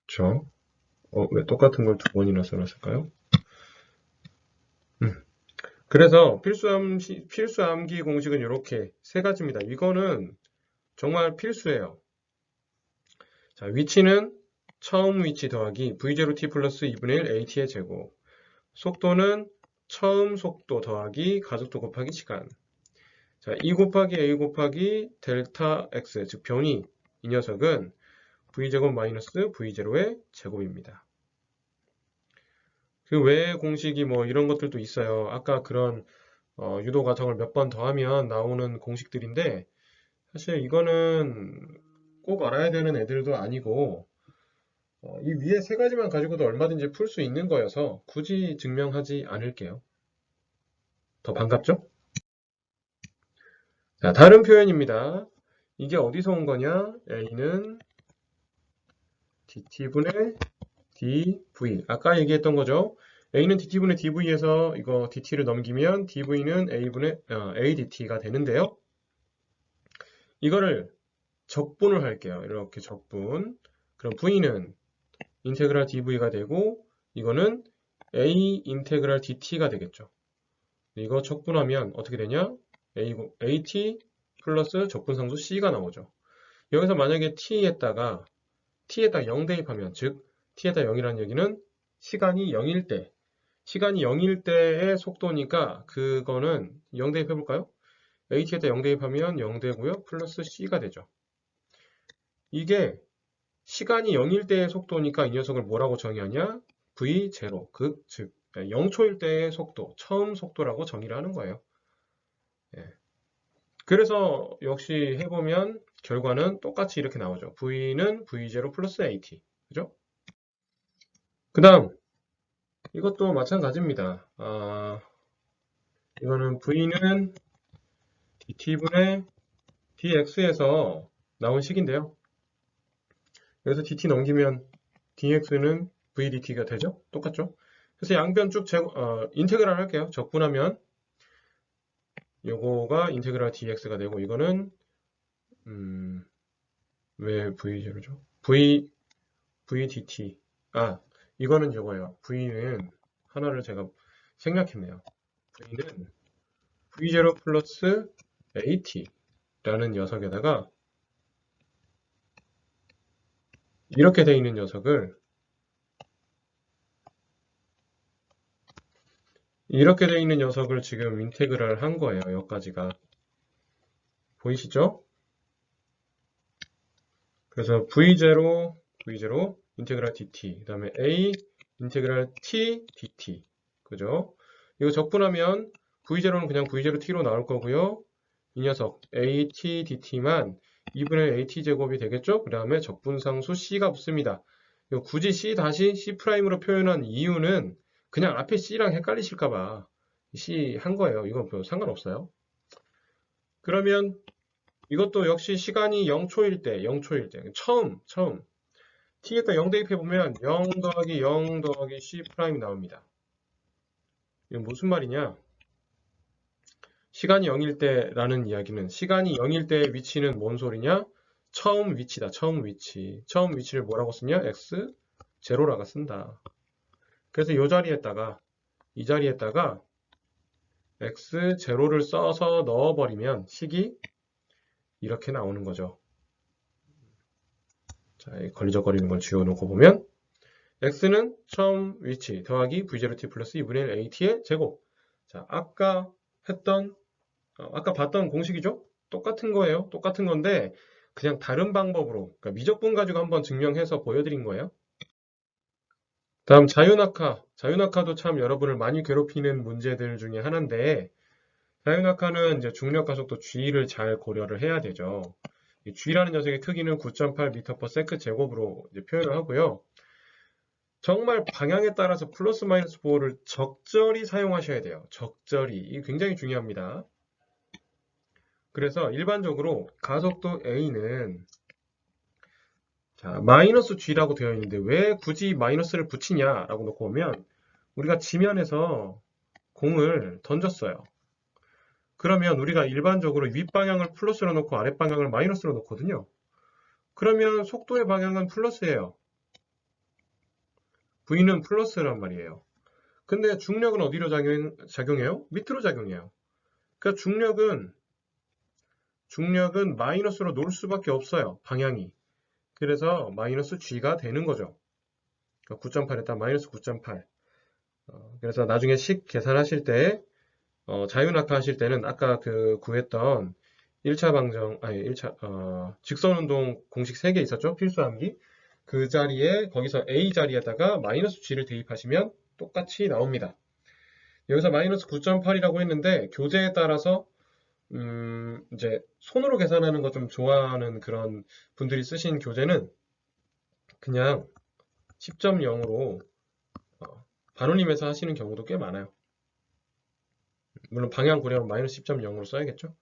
그쵸? 왜 똑같은 걸 두 번이나 써놨을까요? 그래서 필수 암기 공식은 이렇게 세 가지입니다. 이거는 정말 필수예요. 자, 위치는 처음 위치 더하기 v0t 플러스 2분의 1 at의 제곱. 속도는 처음 속도 더하기 가속도 곱하기 시간. 자, E 곱하기 A 곱하기 델타 X, 즉 변이, 이 녀석은 V제곱 마이너스 V0의 제곱입니다. 그 외의 공식이 뭐 이런 것들도 있어요. 아까 그런 유도 과정을 몇 번 더하면 나오는 공식들인데 사실 이거는 꼭 알아야 되는 애들도 아니고 이 위에 세 가지만 가지고도 얼마든지 풀 수 있는 거여서 굳이 증명하지 않을게요. 더 반갑죠? 자, 다른 표현입니다. 이게 어디서 온 거냐? A는 dt분의 dv. 아까 얘기했던 거죠. A는 dt분의 dv에서 이거 dt를 넘기면 dv는 adt가 되는데요. 이거를 적분을 할게요. 이렇게 적분. 그럼 v는 인테그랄 dv가 되고 이거는 a 인테그랄 dt가 되겠죠. 이거 적분하면 어떻게 되냐? at 플러스 적분상수 c가 나오죠. 여기서 만약에 t에다가 0 대입하면, 즉 t에다 0이라는 얘기는 시간이 0일 때, 시간이 0일 때의 속도니까 그거는 0 대입해 볼까요? at에다 0 대입하면 0 되고요. 플러스 c가 되죠. 이게 시간이 0일 때의 속도니까 이 녀석을 뭐라고 정의하냐? v0, 즉 0초일 때의 속도, 처음 속도라고 정의를 하는 거예요. 예. 그래서 역시 해보면 결과는 똑같이 이렇게 나오죠. v는 v0 플러스 at. 그죠? 그 다음, 이것도 마찬가지입니다. 이거는 v는 dt분의 dx에서 나온 식인데요. 여기서 dt 넘기면 dx는 vdt가 되죠? 똑같죠? 그래서 양변 쭉 인테그랄 할게요. 적분하면 요거가 인테그랄 dx가 되고 이거는 왜 v0죠? vdt. 이거는 이거예요. v는 하나를 제가 생략했네요. v는 v0 플러스 at라는 녀석에다가 이렇게 돼 있는 녀석을 지금 인테그랄 한 거예요. 여기까지가 보이시죠? 그래서 v0 인테그랄 dt, 그 다음에 a 인테그랄 t dt. 그죠? 이거 적분하면 v0는 그냥 v0t로 나올 거고요. 이 녀석 at dt만 2분의 at 제곱이 되겠죠? 그 다음에 적분상수 c가 붙습니다. 이거 굳이 c 다시 c'로 표현한 이유는 그냥 앞에 c랑 헷갈리실까봐 c 한 거예요. 이건 뭐 상관없어요. 그러면 이것도 역시 시간이 0초일 때, 처음 t에다 0 대입해보면 0 더하기 0 더하기 c 프라임이 나옵니다. 이건 무슨 말이냐? 시간이 0일 때라는 이야기는 시간이 0일 때의 위치는 뭔 소리냐? 처음 위치다. 처음 위치. 처음 위치를 뭐라고 쓰냐? x 제로라고 쓴다. 그래서 이 자리에다가 x 제로를 써서 넣어버리면 식이 이렇게 나오는 거죠. 자, 걸리적거리는 걸 지워놓고 보면 x는 처음 위치 더하기 v0t 플러스 2분의 1 at의 제곱. 자, 아까 봤던 공식이죠? 똑같은 거예요. 똑같은 건데 그냥 다른 방법으로, 그러니까 미적분 가지고 한번 증명해서 보여드린 거예요. 다음 자유낙하도 참 여러분을 많이 괴롭히는 문제들 중에 하나인데 자유낙하는 이제 중력 가속도 g를 잘 고려를 해야 되죠. 이 g라는 녀석의 크기는 9.8m/s 제곱으로 이제 표현을 하고요. 정말 방향에 따라서 플러스 마이너스 보호를 적절히 사용하셔야 돼요. 적절히. 이게 굉장히 중요합니다. 그래서 일반적으로 가속도 A는 자, 마이너스 G라고 되어 있는데 왜 굳이 마이너스를 붙이냐라고 놓고 보면 우리가 지면에서 공을 던졌어요. 그러면 우리가 일반적으로 윗방향을 플러스로 놓고 아랫방향을 마이너스로 놓거든요. 그러면 속도의 방향은 플러스예요. V는 플러스란 말이에요. 근데 중력은 어디로 작용해요? 밑으로 작용해요. 그러니까 중력은 마이너스로 놓을 수밖에 없어요. 방향이. 그래서 마이너스 G가 되는 거죠. 9.8에다 마이너스 9.8. 그래서 나중에 식 계산하실 때 자유낙하 하실 때는 아까 그 구했던 1차 방정, 아니 1차 직선운동 공식 3개 있었죠? 필수암기. 그 자리에 거기서 A 자리에다가 마이너스 G를 대입하시면 똑같이 나옵니다. 여기서 마이너스 9.8이라고 했는데 교재에 따라서 이제 손으로 계산하는 거 좀 좋아하는 그런 분들이 쓰신 교재는 그냥 10.0으로 반올림해서 하시는 경우도 꽤 많아요. 물론 방향 고려하면 마이너스 10.0으로 써야겠죠?